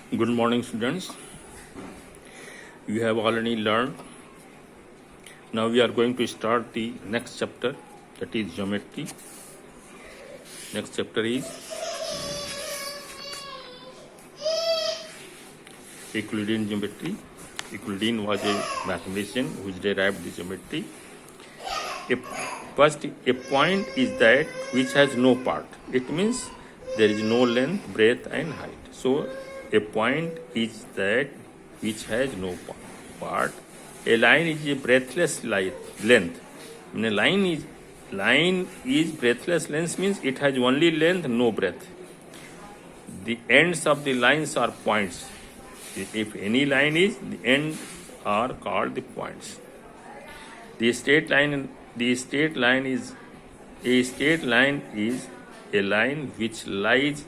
Good morning, students. You have already learned. Now we are going to start the next chapter, that is geometry. Next chapter is Euclidean geometry. Euclidean was a mathematician who derived the geometry. First, a point is that which has no part. It means there is no length, breadth, and height. So a point is that which has no part. A line is a breathless length. When a line is breathless length means it has only length, no breadth. The ends of the lines are points. If any line is, the ends are called the points. The straight line is a line which lies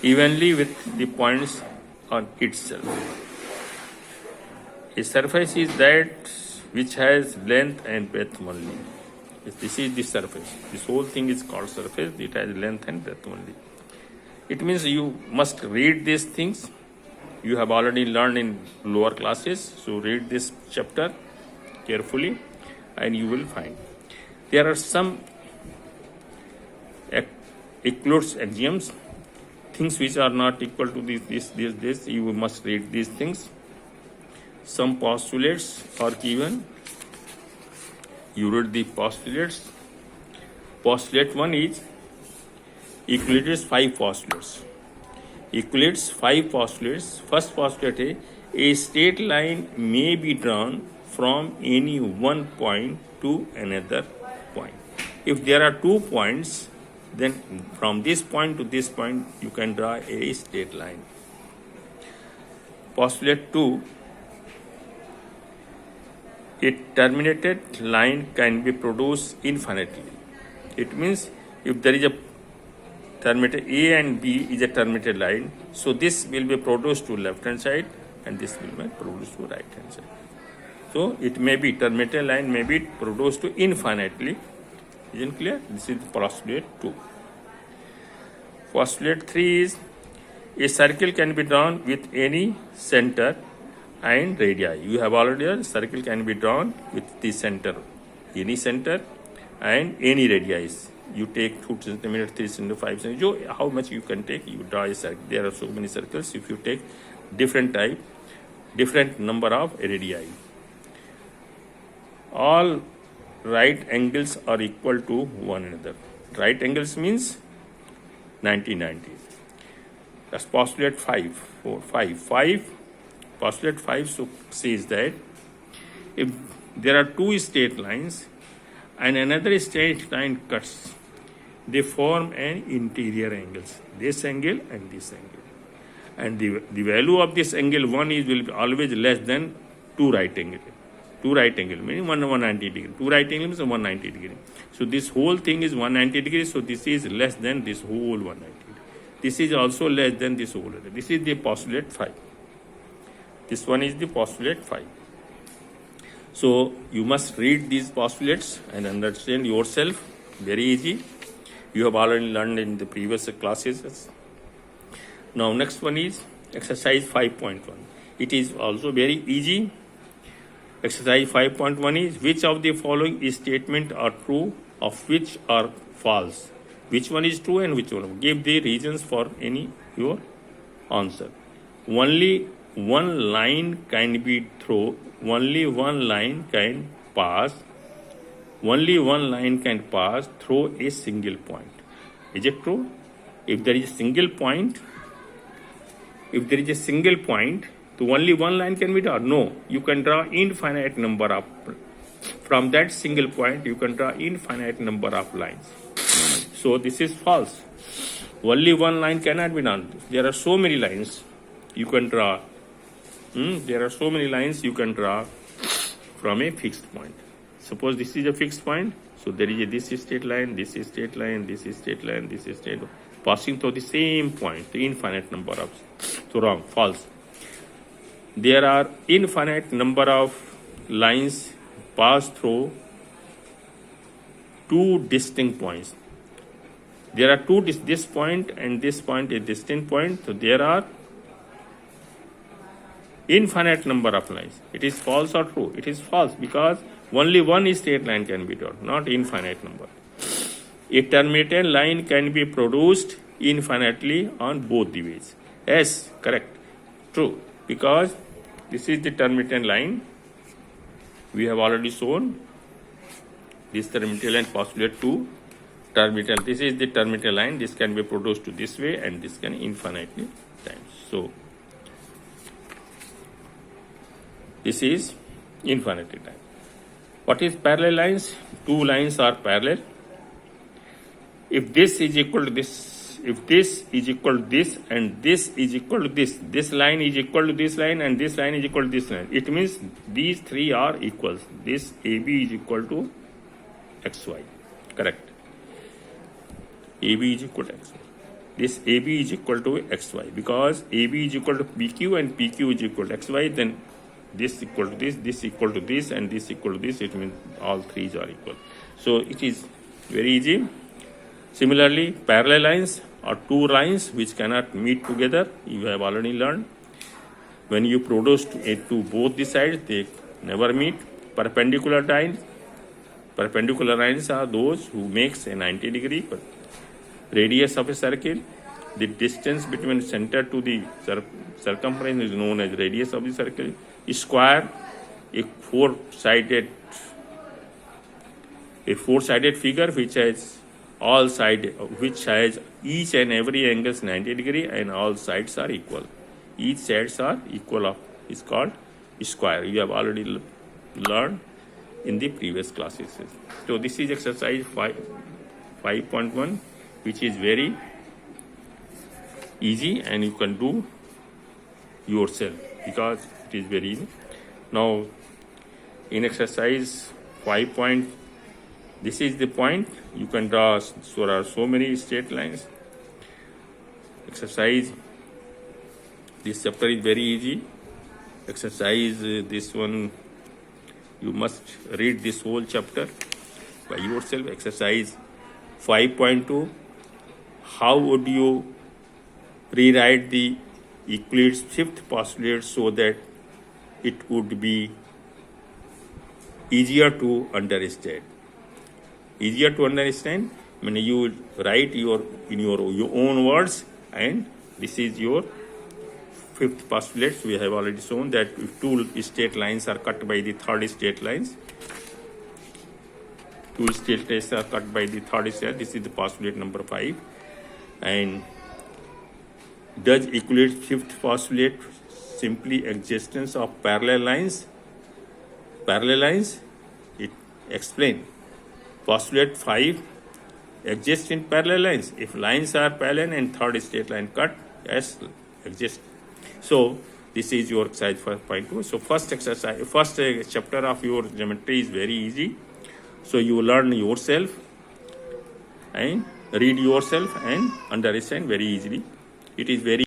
evenly with the points on itself. A surface is that which has length and breadth only. This is the surface. This whole thing is called surface. It has length and breadth only. It means you must read these things. You have already learned in lower classes. So read this chapter carefully and you will find. There are some Euclid's axioms, things which are not equal to this. You must read these things. Some postulates are given. You read the postulates. Postulate 1 is Euclid's 5 postulates. Euclid's 5 postulates. First postulate is a straight line may be drawn from any one point to another point. If there are 2 points, then from this point to this point you can draw a straight line. Postulate 2, a terminated line can be produced infinitely. It means if there is a terminated A and B is a terminated line, so this will be produced to left hand side and this will be produced to right hand side. So it may be terminated line may be produced to infinitely. Isn't clear? This is postulate 2. Postulate 3 is a circle can be drawn with any center and radii. You have already heard circle can be drawn with the center, any center and any radii. You take 2 centimeters, 3 centimeters, 5 centimeters. How much you can take? You draw a circle. There are so many circles. If you take different number of radii. All right angles are equal to one another. Right angles means 90-90. That's postulate 5. Postulate 5 says that if there are 2 straight lines and another straight line cuts, they form an interior angles. This angle and this angle. And the value of this angle 1 will be always less than 2 right angle. 2 right angle meaning 190 degree. 2 right angle means 190 degree. So this whole thing is 190 degree. So this is less than this whole 190 degree. This is also less than this whole. This is the postulate 5. This one is the postulate 5. So you must read these postulates and understand yourself. Very easy. You have already learned in the previous classes. Now next one is exercise 5.1. It is also very easy. Exercise 5.1 is which of the following statements are true, of which are false. Which one is true and which one? Give the reasons for your answer. Only one line can be through. Only one line can pass. Only one line can pass through a single point. Is it true? If there is a single point, so only one line can be drawn. No, you can draw infinite number of. From that single point, you can draw infinite number of lines. So this is false. Only one line cannot be drawn. There are so many lines you can draw. There are so many lines you can draw from a fixed point. Suppose this is a fixed point. So there is this straight line, this is straight line, this is straight line, this is straight line, passing through the same point, the infinite number of. So wrong, false. There are infinite number of lines pass through 2 distinct points. There are two, this point and this point is distinct point. So there are infinite number of lines. It is false or true? It is false, because only one straight line can be drawn, not infinite number. A terminated line can be produced infinitely on both the ways. Yes, correct, true, because this is the terminated line. We have already shown this terminated line postulate 2 terminated. This is the terminated line. This can be produced to this way, and this can infinitely times. So this is infinitely time. What is parallel lines? Two lines are parallel. If this is equal to this, if this is equal to this, and this is equal to this line is equal to this line, and this line is equal to this line, it means these three are equals. This AB is equal to XY. Correct. AB is equal to XY. This AB is equal to XY, because AB is equal to PQ and PQ is equal to XY, then this equal to this equal to this, and this equal to this. It means all three are equal. So it is very easy. Similarly, parallel lines are two lines which cannot meet together. You have already learned. When you produce to both the sides, they never meet. Perpendicular lines are those who makes a 90 degree radius of a circle. The distance between center to the circumference is known as radius of the circle. Square, a four-sided figure which has all sides, which has each and every angles 90 degree, and all sides are equal. Each sides are equal of is called square. You have already learned in the previous classes. So this is exercise 5.1, which is very easy, and you can do yourself because it is very easy. Now in exercise 5. This is the point. You can draw. There are so many straight lines. Exercise. This chapter is very easy. Exercise. This one, you must read this whole chapter by yourself. Exercise 5.2. How would you rewrite the Euclid's fifth postulate so that it would be easier to understand? Easier to understand when you write in your own words, and this is your fifth postulate. We have already shown that if two straight lines are cut by the third straight lines, two straight lines are cut by the third straight. This is the postulate number 5. And does Euclid's fifth postulate simply existence of parallel lines? Parallel lines, it explains. Postulate 5 exists in parallel lines. If lines are parallel and third straight line cut, yes, exist. So this is your exercise 5.2. So first chapter of your geometry is very easy. So you learn yourself and read yourself and understand very easily. It is very